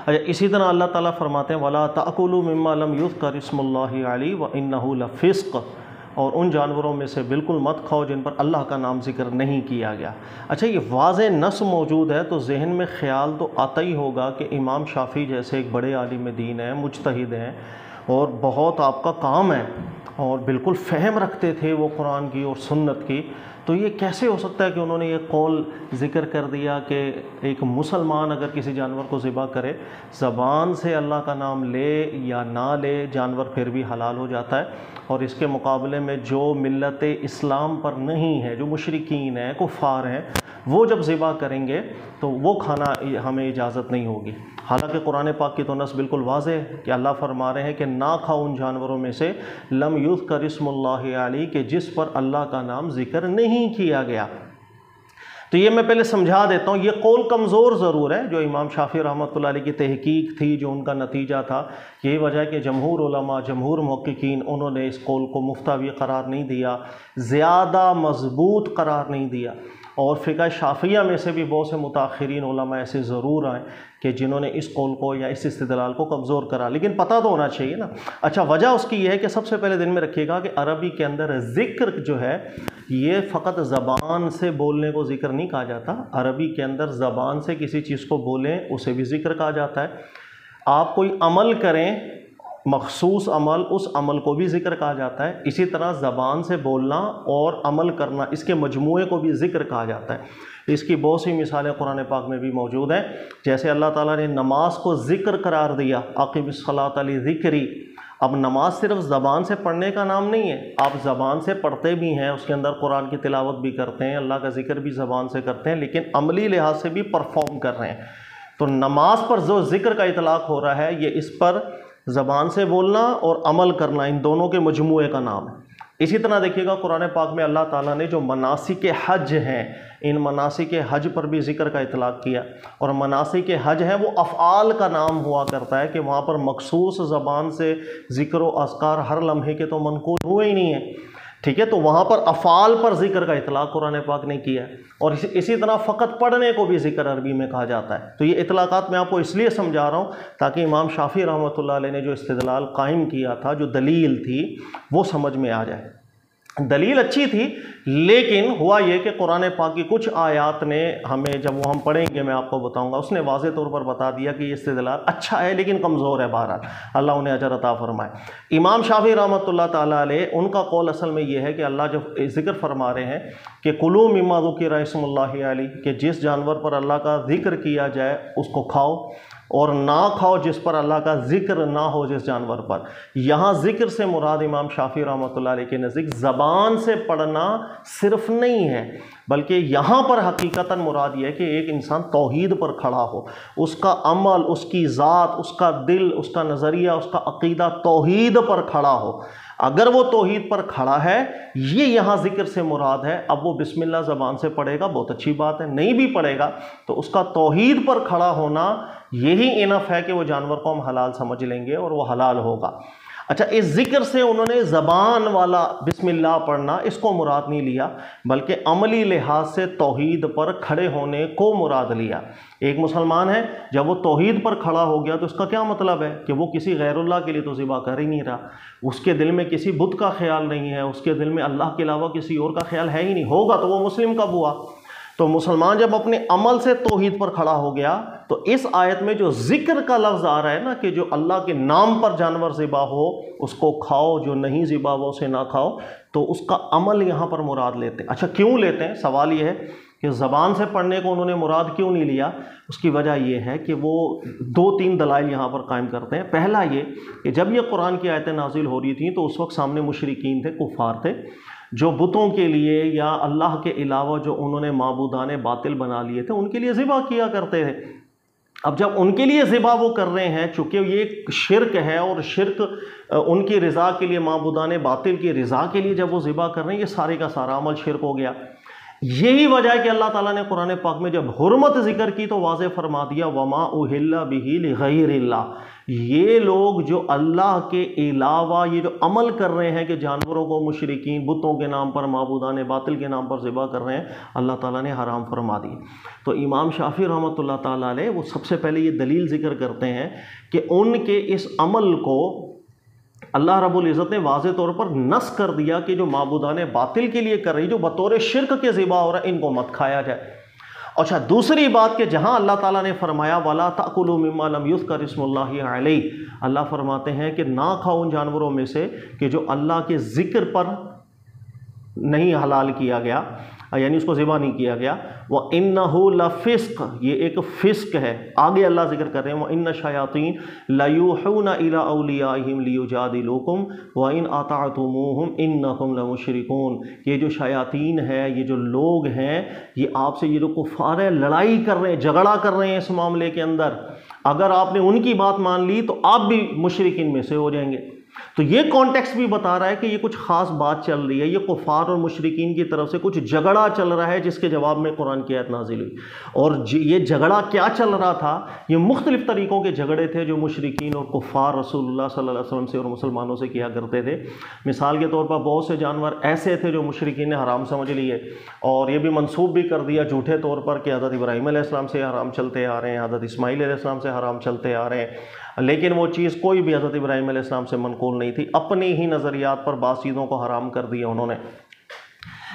اچھا، اسی طرح اللہ تعالیٰ فرماتے ہیں وَلَا تَأْكُلُوا مِمَّا لَمْ يُذْكَرِ اسْمُ اللَّهِ عَلَيْهِ وَإِنَّهُ لَفِسْقٌ، اور ان جانوروں میں سے بالکل مت کھاؤ جن پر اللہ کا نام ذکر نہیں کیا گیا۔ اچھا، یہ واضح نص موجود ہے تو ذہن میں خیال تو آتا ہی ہوگا کہ امام شافعی جیسے ایک بڑے عالم دین ہیں، مجتہد ہیں، اور بہت آپ کا کام ہے اور بالکل فہم رکھتے تھے وہ قرآن کی اور سنت کی، تو یہ کیسے ہو سکتا ہے کہ انہوں نے یہ قول ذکر کر دیا کہ ایک مسلمان اگر کسی جانور کو ذبح کرے، زبان سے اللہ کا نام لے یا نہ لے، جانور پھر بھی حلال ہو جاتا ہے، اور اس کے مقابلے میں جو ملت اسلام پر نہیں ہے، جو مشرکین ہیں، کفار ہیں، وہ جب ذبح کریں گے تو وہ کھانا ہمیں اجازت نہیں ہوگی۔ حالانکہ قرآن پاک کی تو نص بالکل واضح ہے کہ اللہ فرما رہے ہیں کہ نہ کھاؤ ان جانوروں میں سے لم یذکر اسم اللہ علیہ، کہ جس پر اللہ کا نام ذکر نہیں کیا گیا۔ تو یہ میں پہلے سمجھا دیتا ہوں، یہ قول کمزور ضرور ہے جو امام شافعی رحمۃ اللہ علیہ کی تحقیق تھی، جو ان کا نتیجہ تھا۔ یہی وجہ ہے کہ جمہور علماء، جمہور محققین، انہوں نے اس قول کو مفتوی قرار نہیں دیا، زیادہ مضبوط قرار نہیں دیا، اور فقہ شافعیہ میں سے بھی بہت سے متاخرین علماء ایسے ضرور ہیں کہ جنہوں نے اس قول کو یا اس استدلال کو کمزور کرا، لیکن پتہ تو ہونا چاہیے نا۔ اچھا، وجہ اس کی یہ ہے کہ سب سے پہلے دن میں رکھیے گا کہ عربی کے اندر ذکر جو ہے یہ فقط زبان سے بولنے کو ذکر نہیں کہا جاتا، عربی کے اندر زبان سے کسی چیز کو بولیں اسے بھی ذکر کہا جاتا ہے۔ آپ کوئی عمل کریں، مخصوص عمل، اس عمل کو بھی ذکر کہا جاتا ہے۔ اسی طرح زبان سے بولنا اور عمل کرنا، اس کے مجموعے کو بھی ذکر کہا جاتا ہے۔ اس کی بہت سی مثالیں قرآن پاک میں بھی موجود ہیں، جیسے اللہ تعالیٰ نے نماز کو ذکر قرار دیا، اقم الصلاۃ لذکری۔ اب نماز صرف زبان سے پڑھنے کا نام نہیں ہے، آپ زبان سے پڑھتے بھی ہیں، اس کے اندر قرآن کی تلاوت بھی کرتے ہیں، اللہ کا ذکر بھی زبان سے کرتے ہیں، لیکن عملی لحاظ سے بھی پرفارم کر رہے ہیں۔ تو نماز پر جو ذکر کا اطلاق ہو رہا ہے، یہ اس پر زبان سے بولنا اور عمل کرنا، ان دونوں کے مجموعے کا نام ہے۔ اسی طرح دیکھیے گا قرآن پاک میں اللہ تعالیٰ نے جو مناسک حج ہیں، ان مناسک حج پر بھی ذکر کا اطلاق کیا، اور مناسک حج ہیں وہ افعال کا نام ہوا کرتا ہے کہ وہاں پر مخصوص زبان سے ذکر و اذکار ہر لمحے کے تو منقول ہوئے ہی نہیں ہیں، ٹھیک ہے، تو وہاں پر افعال پر ذکر کا اطلاق قرآن پاک نے کیا ہے، اور اسی طرح فقط پڑھنے کو بھی ذکر عربی میں کہا جاتا ہے۔ تو یہ اطلاقات میں آپ کو اس لیے سمجھا رہا ہوں تاکہ امام شافعی رحمۃ اللہ علیہ نے جو استدلال قائم کیا تھا، جو دلیل تھی، وہ سمجھ میں آ جائے۔ دلیل اچھی تھی، لیکن ہوا یہ کہ قرآن پاک کی کچھ آیات نے ہمیں، جب وہ ہم پڑھیں گے میں آپ کو بتاؤں گا، اس نے واضح طور پر بتا دیا کہ یہ استدلال اچھا ہے لیکن کمزور ہے۔ بہرحال اللہ انہیں اجر عطا فرمائے۔ امام شافعی رحمۃ اللہ تعالیٰ علیہ، ان کا قول اصل میں یہ ہے کہ اللہ جب ذکر فرما رہے ہیں کہ کلوا مما ذکر اسم اللہ علیہ، کہ جس جانور پر اللہ کا ذکر کیا جائے اس کو کھاؤ، اور نہ کھاؤ جس پر اللہ کا ذکر نہ ہو جس جانور پر۔ یہاں ذکر سے مراد امام شافعی رحمۃ اللہ علیہ کے نزدیک زبان سے پڑھنا صرف نہیں ہے، بلکہ یہاں پر حقیقتاً مراد یہ ہے کہ ایک انسان توحید پر کھڑا ہو، اس کا عمل، اس کی ذات، اس کا دل، اس کا نظریہ، اس کا عقیدہ توحید پر کھڑا ہو۔ اگر وہ توحید پر کھڑا ہے، یہ یہاں ذکر سے مراد ہے۔ اب وہ بسم اللہ زبان سے پڑھے گا، بہت اچھی بات ہے، نہیں بھی پڑھے گا تو اس کا توحید پر کھڑا ہونا یہی انف ہے کہ وہ جانور کو ہم حلال سمجھ لیں گے اور وہ حلال ہوگا۔ اچھا، اس ذکر سے انہوں نے زبان والا بسم اللہ پڑھنا اس کو مراد نہیں لیا، بلکہ عملی لحاظ سے توحید پر کھڑے ہونے کو مراد لیا۔ ایک مسلمان ہے، جب وہ توحید پر کھڑا ہو گیا تو اس کا کیا مطلب ہے کہ وہ کسی غیر اللہ کے لیے تو ذبح کر ہی نہیں رہا، اس کے دل میں کسی بت کا خیال نہیں ہے، اس کے دل میں اللہ کے علاوہ کسی اور کا خیال ہے ہی نہیں، ہوگا تو وہ مسلم کب ہوا؟ تو مسلمان جب اپنے عمل سے توحید پر کھڑا ہو گیا تو اس آیت میں جو ذکر کا لفظ آ رہا ہے نا کہ جو اللہ کے نام پر جانور ذبح ہو اس کو کھاؤ، جو نہیں ذبح ہو اسے نہ کھاؤ، تو اس کا عمل یہاں پر مراد لیتے ہیں۔ اچھا، کیوں لیتے ہیں؟ سوال یہ ہے کہ زبان سے پڑھنے کو انہوں نے مراد کیوں نہیں لیا؟ اس کی وجہ یہ ہے کہ وہ 2-3 دلائل یہاں پر قائم کرتے ہیں۔ پہلا یہ کہ جب یہ قرآن کی آیتیں نازل ہو رہی تھیں تو اس وقت سامنے مشرکین تھے، کفار تھے، جو بتوں کے لیے یا اللہ کے علاوہ جو انہوں نے معبودان باطل بنا لیے تھے ان کے لیے ذبح کیا کرتے تھے۔ اب جب ان کے لیے ذبح وہ کر رہے ہیں، چونکہ یہ ایک شرک ہے اور شرک ان کی رضا کے لیے، معبودان باطل کی رضا کے لیے جب وہ ذبح کر رہے ہیں، یہ سارے کا سارا عمل شرک ہو گیا۔ یہی وجہ ہے کہ اللہ تعالیٰ نے قرآن پاک میں جب حرمت ذکر کی تو واضح فرما دیا وما اہل بہ لغیر اللہ، یہ لوگ جو اللہ کے علاوہ یہ جو عمل کر رہے ہیں کہ جانوروں کو مشرکین بتوں کے نام پر، معبودان باطل کے نام پر ذبح کر رہے ہیں، اللہ تعالیٰ نے حرام فرما دی۔ تو امام شافعی رحمۃ اللہ تعالیٰ علیہ وہ سب سے پہلے یہ دلیل ذکر کرتے ہیں کہ ان کے اس عمل کو اللہ رب العزت نے واضح طور پر نص کر دیا کہ جو معبودان باطل کے لیے کر رہی، جو بطور شرک کے ذبح ہو رہا ہے، ان کو مت کھایا جائے۔ اچھا، دوسری بات کہ جہاں اللہ تعالیٰ نے فرمایا وَلَا تَأْكُلُوا مِمَّا لَمْ يُذْكَرِ اسْمُ اللَّهِ عَلَيْهِ، اللہ فرماتے ہیں کہ نہ کھاؤ ان جانوروں میں سے کہ جو اللہ کے ذکر پر نہیں حلال کیا گیا، یعنی اس کو ذبح نہیں کیا گیا۔ وَإِنَّهُ لَفِسْقٌ، یہ ایک فسق ہے۔ آگے اللہ ذکر کر رہے ہیں وَإِنَّ الشَّيَاطِينَ لَيُوحُونَ إِلَىٰ أَوْلِيَائِهِمْ لِيُجَادِلُوكُمْ وَإِنْ أَطَعْتُمُوهُمْ إِنَّكُمْ لَمُشْرِكُونَ، یہ جو شیاطین ہے، یہ جو لوگ ہیں، یہ آپ سے، یہ جو کفار ہیں، لڑائی کر رہے ہیں، جھگڑا کر رہے ہیں اس معاملے کے اندر، اگر آپ نے ان کی بات مان لی تو آپ بھی مشرکین میں سے ہو جائیں گے۔ تو یہ کانٹیکسٹ بھی بتا رہا ہے کہ یہ کچھ خاص بات چل رہی ہے، یہ کفار اور مشرکین کی طرف سے کچھ جھگڑا چل رہا ہے جس کے جواب میں قرآن کی آیت نازل ہوئی۔ اور یہ جھگڑا کیا چل رہا تھا؟ یہ مختلف طریقوں کے جھگڑے تھے جو مشرکین اور کفار رسول اللہ صلی اللہ علیہ وسلم سے اور مسلمانوں سے کیا کرتے تھے۔ مثال کے طور پر بہت سے جانور ایسے تھے جو مشرکین نے حرام سمجھ لیے، اور یہ بھی منسوب بھی کر دیا جھوٹے طور پر کہ حضرت ابراہیم علیہ السلام سے حرام چلتے آ رہے ہیں، حضرت اسماعیل علیہ السلام سے حرام چلتے آ رہے ہیں، لیکن وہ چیز کوئی بھی حضرت ابراہیم علیہ السلام سے منقول نہیں تھی، اپنے ہی نظریات پر بعض چیزوں کو حرام کر دیا انہوں نے۔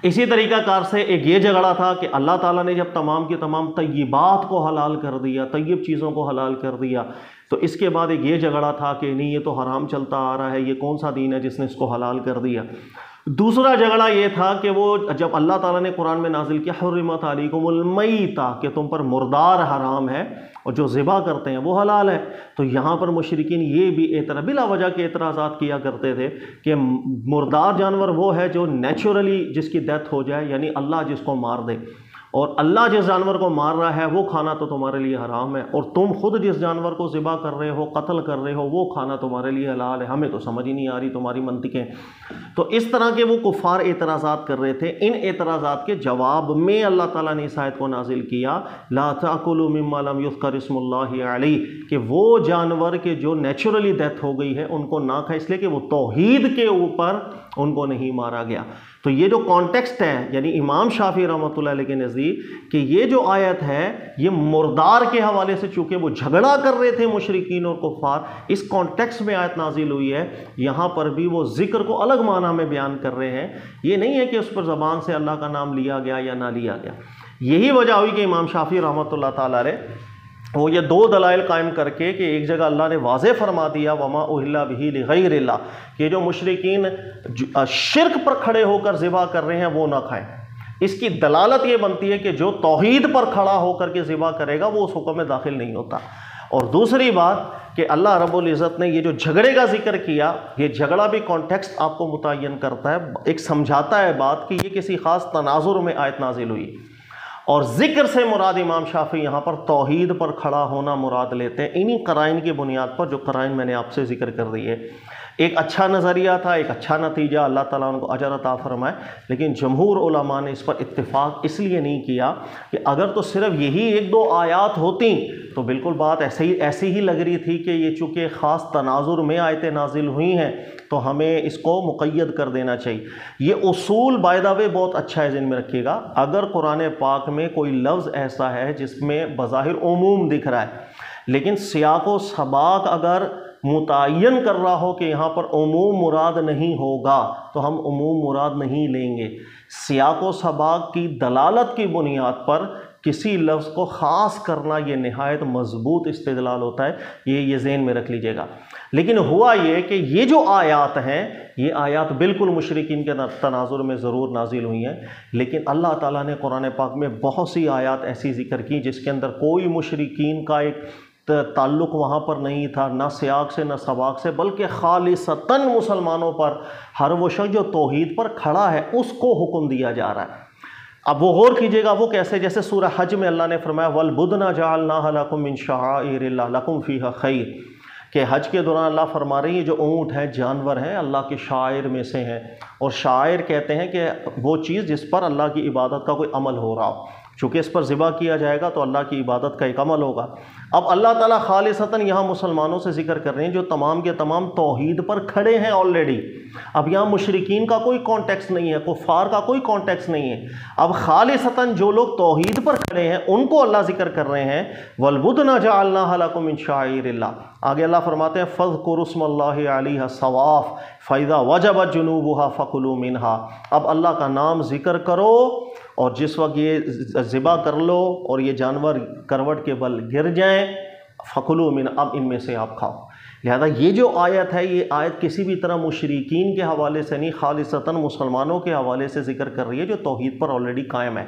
اسی طریقہ کار سے ایک یہ جھگڑا تھا کہ اللہ تعالیٰ نے جب تمام کی تمام طیبات کو حلال کر دیا، طیب چیزوں کو حلال کر دیا، تو اس کے بعد ایک یہ جھگڑا تھا کہ نہیں، یہ تو حرام چلتا آ رہا ہے، یہ کون سا دین ہے جس نے اس کو حلال کر دیا۔ دوسرا جھگڑا یہ تھا کہ وہ جب اللہ تعالیٰ نے قرآن میں نازل کیا حرمت علیکم المیتہ، کہ تم پر مردار حرام ہے اور جو ذبح کرتے ہیں وہ حلال ہے، تو یہاں پر مشرکین یہ بھی بلا وجہ کے اعتراضات کیا کرتے تھے کہ مردار جانور وہ ہے جو نیچرلی جس کی ڈیتھ ہو جائے، یعنی اللہ جس کو مار دے، اور اللہ جس جانور کو مار رہا ہے وہ کھانا تو تمہارے لیے حرام ہے، اور تم خود جس جانور کو ذبح کر رہے ہو، قتل کر رہے ہو، وہ کھانا تمہارے لیے حلال ہے، ہمیں تو سمجھ ہی نہیں آ رہی تمہاری منطقیں۔ تو اس طرح کے وہ کفار اعتراضات کر رہے تھے۔ ان اعتراضات کے جواب میں اللہ تعالیٰ نے اس آیت کو نازل کیا لا تأکلوا مما لم یذکر اسم اللہ علیہ، کہ وہ جانور کے جو نیچرلی ڈیتھ ہو گئی ہے ان کو نہ کھائے، اس لیے کہ وہ توحید کے اوپر ان کو نہیں مارا گیا۔ تو یہ جو کانٹیکسٹ ہے، یعنی امام شافعی رحمۃ اللہ علیہ کے نزدیک کہ یہ جو آیت ہے یہ مردار کے حوالے سے، چونکہ وہ جھگڑا کر رہے تھے مشرکین اور کفار، اس کانٹیکسٹ میں آیت نازل ہوئی ہے، یہاں پر بھی وہ ذکر کو الگ معنی میں بیان کر رہے ہیں۔ یہ نہیں ہے کہ اس پر زبان سے اللہ کا نام لیا گیا یا نہ لیا گیا۔ یہی وجہ ہوئی کہ امام شافعی رحمۃ اللہ تعالیٰ علیہ وہ یہ دو دلائل قائم کر کے کہ ایک جگہ اللہ نے واضح فرما دیا وما اہل بہ لغیر اللہ، کہ جو مشرکین شرک پر کھڑے ہو کر ذبح کر رہے ہیں وہ نہ کھائیں۔ اس کی دلالت یہ بنتی ہے کہ جو توحید پر کھڑا ہو کر کے ذبح کرے گا وہ اس حکم میں داخل نہیں ہوتا۔ اور دوسری بات کہ اللہ رب العزت نے یہ جو جھگڑے کا ذکر کیا، یہ جھگڑا بھی کانٹیکسٹ آپ کو متعین کرتا ہے، ایک سمجھاتا ہے بات کہ یہ کسی خاص تناظر میں آیت نازل ہوئی، اور ذکر سے مراد امام شافعی یہاں پر توحید پر کھڑا ہونا مراد لیتے ہیں، انہی قرائن کی بنیاد پر جو قرائن میں نے آپ سے ذکر کر دی ہے۔ ایک اچھا نظریہ تھا، ایک اچھا نتیجہ، اللہ تعالیٰ ان کو اجر عطا فرمائے، لیکن جمہور علماء نے اس پر اتفاق اس لیے نہیں کیا کہ اگر تو صرف یہی ایک دو آیات ہوتی تو بالکل بات ایسی ہی لگ رہی تھی کہ یہ چونکہ خاص تناظر میں آیتیں نازل ہوئی ہیں تو ہمیں اس کو مقید کر دینا چاہیے۔ یہ اصول بائی دا وے بہت اچھا ہے، ذہن میں رکھیے گا، اگر قرآن پاک میں کوئی لفظ ایسا ہے جس میں بظاہر عموم دکھ رہا ہے، لیکن سیاق و سباق اگر متعین کر رہا ہو کہ یہاں پر عموم مراد نہیں ہوگا تو ہم عموم مراد نہیں لیں گے۔ سیاق و سباق کی دلالت کی بنیاد پر کسی لفظ کو خاص کرنا یہ نہایت مضبوط استدلال ہوتا ہے، یہ ذہن میں رکھ لیجئے گا۔ لیکن ہوا یہ کہ یہ جو آیات ہیں یہ آیات بالکل مشرکین کے تناظر میں ضرور نازل ہوئی ہیں، لیکن اللہ تعالیٰ نے قرآن پاک میں بہت سی آیات ایسی ذکر کی جس کے اندر کوئی مشرکین کا ایک تعلق وہاں پر نہیں تھا، نہ سیاق سے نہ سباق سے، بلکہ خالصتاً مسلمانوں پر، ہر وہ شخص جو توحید پر کھڑا ہے اس کو حکم دیا جا رہا ہے۔ اب وہ غور کیجئے گا وہ کیسے، جیسے سورہ حج میں اللہ نے فرمایا وَالْبُدْنَ جَعَلْنَاهَا لَكُم مِّن شَعَائِرِ اللَّهِ لَكُمْ فِيهَا خَيْرٌ، کہ حج کے دوران اللہ فرما رہی ہے جو اونٹ ہیں جانور ہیں اللہ کے شاعر میں سے ہیں، اور شاعر کہتے ہیں کہ وہ چیز جس پر اللہ کی عبادت کا کوئی عمل ہو رہا ہو، چونکہ اس پر ذبح کیا جائے گا تو اللہ کی عبادت کا ایک عمل ہوگا۔ اب اللہ تعالیٰ خالصتاً یہاں مسلمانوں سے ذکر کر رہے ہیں جو تمام کے تمام توحید پر کھڑے ہیں آلریڈی۔ اب یہاں مشرکین کا کوئی کانٹیکس نہیں ہے، کفار کا کوئی کانٹیکس نہیں ہے، اب خالصتاً جو لوگ توحید پر کھڑے ہیں ان کو اللہ ذکر کر رہے ہیں۔ وَالْبُدْنَ جَعَلْنَاهَا لَكُم مِّن شَعَائِرِ اللَّهِ، آگے اللہ فرماتے ہیں فَاذْكُرُوا اسْمَ اللَّهِ عَلَيْهَا صَوَافَ فَإِذَا وَجَبَتْ جُنُوبُهَا فَكُلُوا مِنْهَا، اب اللہ کا نام ذکر کرو اور جس وقت یہ ذبح کر لو اور یہ جانور کروٹ کے بل گر جائیں فَكُلُوا مِنْ، اب ان میں سے آپ کھاؤ۔ لہذا یہ جو آیت ہے یہ آیت کسی بھی طرح مشرکین کے حوالے سے نہیں، خالصتاً مسلمانوں کے حوالے سے ذکر کر رہی ہے جو توحید پر آلریڈی قائم ہے۔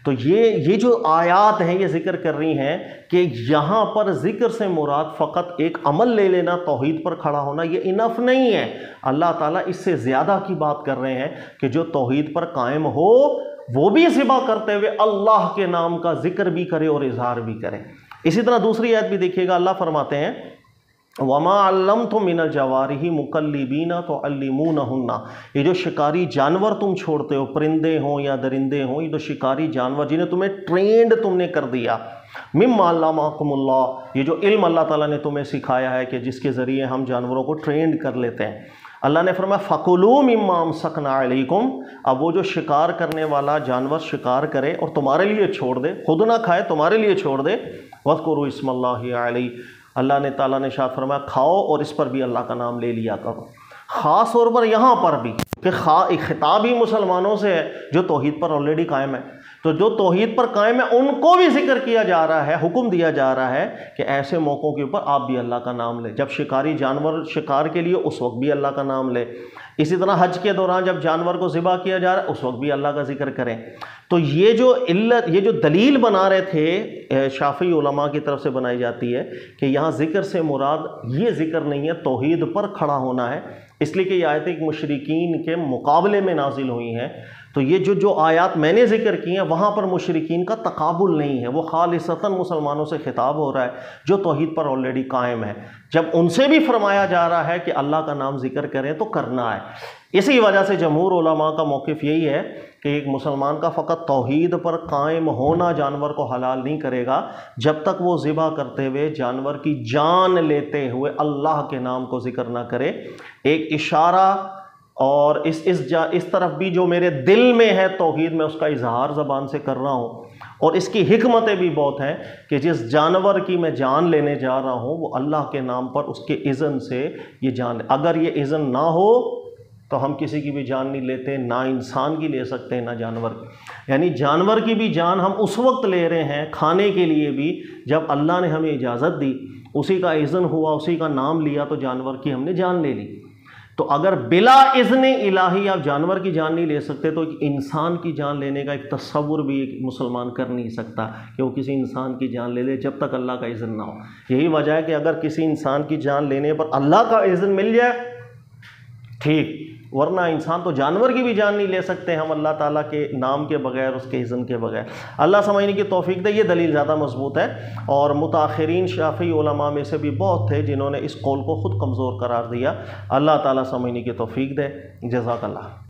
تو یہ جو آیات ہیں یہ ذکر کر رہی ہیں کہ یہاں پر ذکر سے مراد فقط ایک عمل لے لینا، توحید پر کھڑا ہونا، یہ انف نہیں ہے۔ اللہ تعالیٰ اس سے زیادہ کی بات کر رہے ہیں کہ جو توحید پر قائم ہو وہ بھی ذبح کرتے ہوئے اللہ کے نام کا ذکر بھی کرے اور اظہار بھی کرے۔ اسی طرح دوسری آیت بھی دیکھیے گا، اللہ فرماتے ہیں وَمَا عَلَّمْتُم مِّنَ الْجَوَارِحِ مُكَلِّبِينَ تُعَلِّمُونَهُنَّ، یہ جو شکاری جانور تم چھوڑتے ہو، پرندے ہوں یا درندے ہوں، یہ جو شکاری جانور جنہیں تمہیں ٹرینڈ تم نے کر دیا، مِمَّا عَلَّمَكُمُ اللَّهُ، یہ جو علم اللہ تعالیٰ نے تمہیں سکھایا ہے کہ جس کے ذریعے ہم جانوروں کو ٹرینڈ کر لیتے ہیں، اللہ نے فرمایا فَكُلُوا مِمَّا أَمْسَكْنَا عَلَيْكُمْ، اب وہ جو شکار کرنے والا جانور شکار کرے اور تمہارے لیے چھوڑ دے، خود نہ کھائے تمہارے لیے چھوڑ دے، وَاذْكُرُوا اسْمَ اللَّهِ عَلَيْهِ، اللہ نے تعالیٰ نے ارشاد فرمایا کھاؤ اور اس پر بھی اللہ کا نام لے لیا کرو۔ خاص طور پر یہاں پر بھی کہ خطاب ہی مسلمانوں سے ہے جو توحید پر آلریڈی قائم ہے، تو جو توحید پر قائم ہے ان کو بھی ذکر کیا جا رہا ہے، حکم دیا جا رہا ہے کہ ایسے موقعوں کے اوپر آپ بھی اللہ کا نام لیں، جب شکاری جانور شکار کے لیے اس وقت بھی اللہ کا نام لے، اسی طرح حج کے دوران جب جانور کو ذبح کیا جا رہا ہے اس وقت بھی اللہ کا ذکر کریں۔ تو یہ جو علت، یہ جو دلیل بنا رہے تھے شافعی علماء کی طرف سے بنائی جاتی ہے کہ یہاں ذکر سے مراد یہ ذکر نہیں ہے، توحید پر کھڑا ہونا ہے، اس لیے کہ یہ آیتیں مشرکین کے مقابلے میں نازل ہوئی ہیں۔ تو یہ جو آیات میں نے ذکر کی ہیں وہاں پر مشرکین کا تقابل نہیں ہے، وہ خالصتاً مسلمانوں سے خطاب ہو رہا ہے جو توحید پر آلریڈی قائم ہے۔ جب ان سے بھی فرمایا جا رہا ہے کہ اللہ کا نام ذکر کریں تو کرنا ہے۔ اسی وجہ سے جمہور علماء کا موقف یہی ہے کہ ایک مسلمان کا فقط توحید پر قائم ہونا جانور کو حلال نہیں کرے گا جب تک وہ ذبح کرتے ہوئے جانور کی جان لیتے ہوئے اللہ کے نام کو ذکر نہ کرے۔ ایک اشارہ اور اس طرف بھی جو میرے دل میں ہے توحید میں اس کا اظہار زبان سے کر رہا ہوں، اور اس کی حکمتیں بھی بہت ہیں کہ جس جانور کی میں جان لینے جا رہا ہوں وہ اللہ کے نام پر اس کے اذن سے یہ جان لے۔ اگر یہ اذن نہ ہو تو ہم کسی کی بھی جان نہیں لیتے، نہ انسان کی لے سکتے ہیں نہ جانور کی، یعنی جانور کی بھی جان ہم اس وقت لے رہے ہیں کھانے کے لیے بھی جب اللہ نے ہمیں اجازت دی، اسی کا اذن ہوا، اسی کا نام لیا تو جانور کی ہم نے جان لے لی۔ تو اگر بلا اذن الہی آپ جانور کی جان نہیں لے سکتے تو ایک انسان کی جان لینے کا ایک تصور بھی ایک مسلمان کر نہیں سکتا کہ وہ کسی انسان کی جان لے لے جب تک اللہ کا اذن نہ ہو۔ یہی وجہ ہے کہ اگر کسی انسان کی جان لینے پر اللہ کا اذن مل جائے ٹھیک، ورنہ انسان تو جانور کی بھی جان نہیں لے سکتے ہم اللہ تعالیٰ کے نام کے بغیر، اس کے اذن کے بغیر۔ اللہ سمجھنے کی توفیق دے، یہ دلیل زیادہ مضبوط ہے، اور متاخرین شافعی علماء میں سے بھی بہت تھے جنہوں نے اس قول کو خود کمزور قرار دیا۔ اللہ تعالیٰ سمجھنے کی توفیق دے۔ جزاک اللہ۔